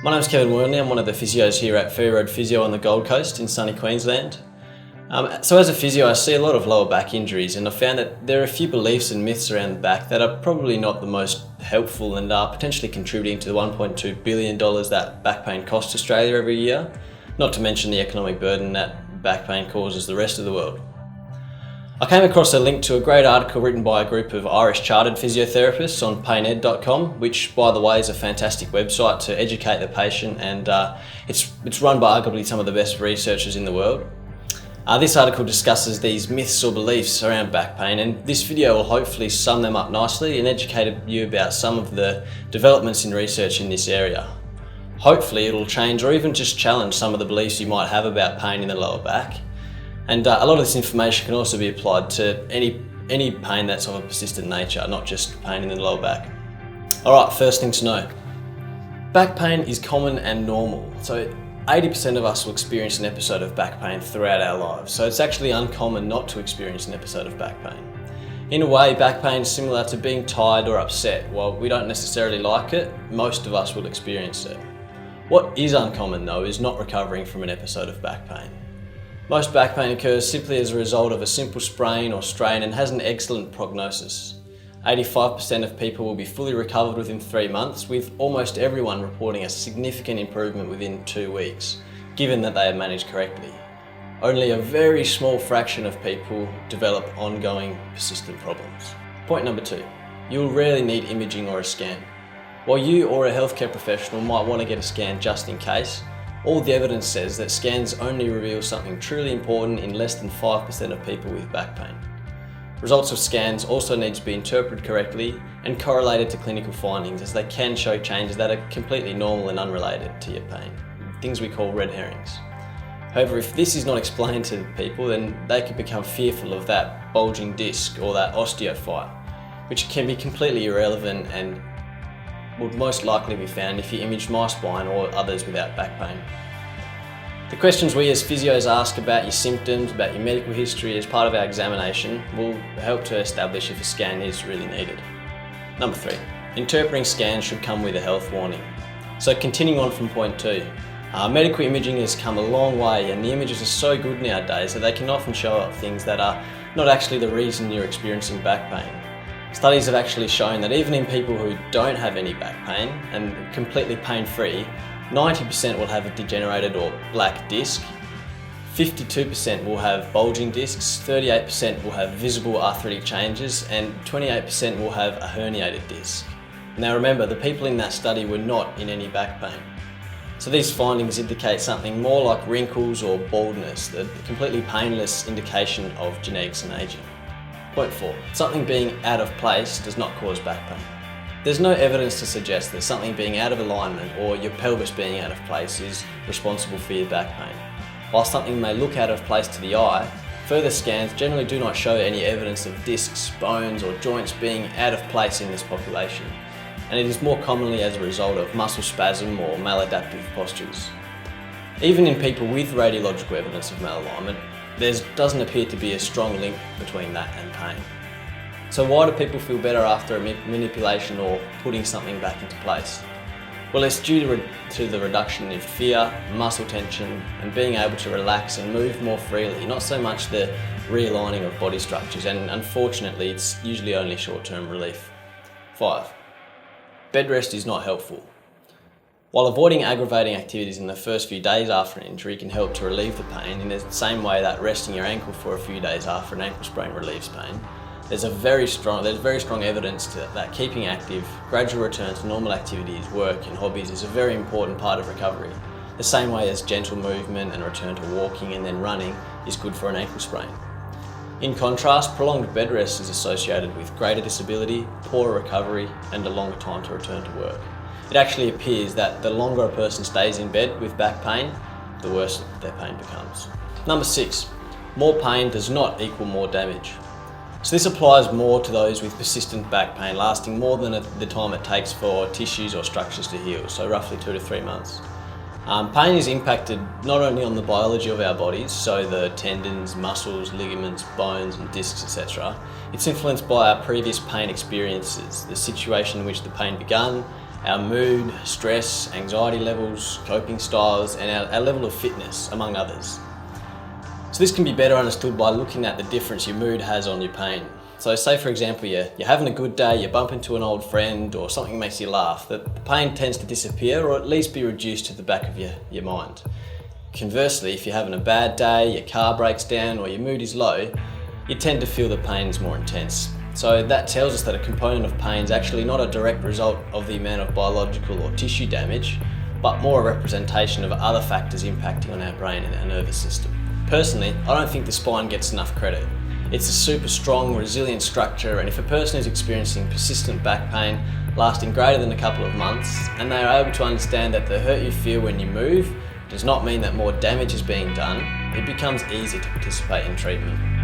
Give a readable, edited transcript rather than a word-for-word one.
My name's Kevin Wernli. I'm one of the physios here at Ferry Road Physio on the Gold Coast in sunny Queensland. So as a physio, I see a lot of lower back injuries, and I found that there are a few beliefs and myths around the back that are probably not the most helpful and are potentially contributing to the $1.2 billion that back pain costs Australia every year, not to mention the economic burden that back pain causes the rest of the world. I came across a link to a great article written by a group of Irish chartered physiotherapists on pained.com, which by the way is a fantastic website to educate the patient, and it's run by arguably some of the best researchers in the world. This article discusses these myths or beliefs around back pain, and this video will hopefully sum them up nicely and educate you about some of the developments in research in this area. Hopefully it'll change or even just challenge some of the beliefs you might have about pain in the lower back. And a lot of this information can also be applied to any pain that's of a persistent nature, not just pain in the lower back. Alright, first thing to know. Back pain is common and normal. So 80% of us will experience an episode of back pain throughout our lives. So it's actually uncommon not to experience an episode of back pain. In a way, back pain is similar to being tired or upset. While we don't necessarily like it, most of us will experience it. What is uncommon though is not recovering from an episode of back pain. Most back pain occurs simply as a result of a simple sprain or strain and has an excellent prognosis. 85% of people will be fully recovered within 3 months, with almost everyone reporting a significant improvement within 2 weeks, given that they are managed correctly. Only a very small fraction of people develop ongoing persistent problems. Point number 2, you'll rarely need imaging or a scan. While you or a healthcare professional might want to get a scan just in case, all the evidence says that scans only reveal something truly important in less than 5% of people with back pain. Results of scans also need to be interpreted correctly and correlated to clinical findings, as they can show changes that are completely normal and unrelated to your pain, things we call red herrings. However, if this is not explained to people, then they could become fearful of that bulging disc or that osteophyte, which can be completely irrelevant and would most likely be found if you imaged my spine or others without back pain. The questions we as physios ask about your symptoms, about your medical history as part of our examination will help to establish if a scan is really needed. Number 3, interpreting scans should come with a health warning. So continuing on from point 2, medical imaging has come a long way, and the images are so good nowadays that they can often show up things that are not actually the reason you're experiencing back pain. Studies have actually shown that even in people who don't have any back pain and completely pain-free, 90% will have a degenerated or black disc, 52% will have bulging discs, 38% will have visible arthritic changes, and 28% will have a herniated disc. Now remember, the people in that study were not in any back pain. So these findings indicate something more like wrinkles or baldness, a completely painless indication of genetics and aging. Point 4, something being out of place does not cause back pain. There's no evidence to suggest that something being out of alignment or your pelvis being out of place is responsible for your back pain. While something may look out of place to the eye, further scans generally do not show any evidence of discs, bones or joints being out of place in this population, and it is more commonly as a result of muscle spasm or maladaptive postures. Even in people with radiological evidence of malalignment, there doesn't appear to be a strong link between that and pain. So why do people feel better after a manipulation or putting something back into place? Well, it's due to the reduction in fear, muscle tension, and being able to relax and move more freely, not so much the realigning of body structures, and unfortunately it's usually only short-term relief. 5. Bed rest is not helpful. While avoiding aggravating activities in the first few days after an injury can help to relieve the pain in the same way that resting your ankle for a few days after an ankle sprain relieves pain, there's very strong evidence that keeping active, gradual return to normal activities, work and hobbies is a very important part of recovery, the same way as gentle movement and return to walking and then running is good for an ankle sprain. In contrast, prolonged bed rest is associated with greater disability, poorer recovery and a longer time to return to work. It actually appears that the longer a person stays in bed with back pain, the worse their pain becomes. Number 6, more pain does not equal more damage. So this applies more to those with persistent back pain lasting more than the time it takes for tissues or structures to heal, so roughly 2 to 3 months. Pain is impacted not only on the biology of our bodies, so the tendons, muscles, ligaments, bones and discs, etc. It's influenced by our previous pain experiences, the situation in which the pain began, our mood, stress, anxiety levels, coping styles, and our level of fitness, among others. So this can be better understood by looking at the difference your mood has on your pain. So say for example, you're having a good day, you bump into an old friend or something makes you laugh, the pain tends to disappear or at least be reduced to the back of your mind. Conversely, if you're having a bad day, your car breaks down or your mood is low, you tend to feel the pain is more intense. So that tells us that a component of pain is actually not a direct result of the amount of biological or tissue damage, but more a representation of other factors impacting on our brain and our nervous system. Personally, I don't think the spine gets enough credit. It's a super strong, resilient structure, and if a person is experiencing persistent back pain lasting greater than a couple of months, and they are able to understand that the hurt you feel when you move does not mean that more damage is being done, it becomes easier to participate in treatment.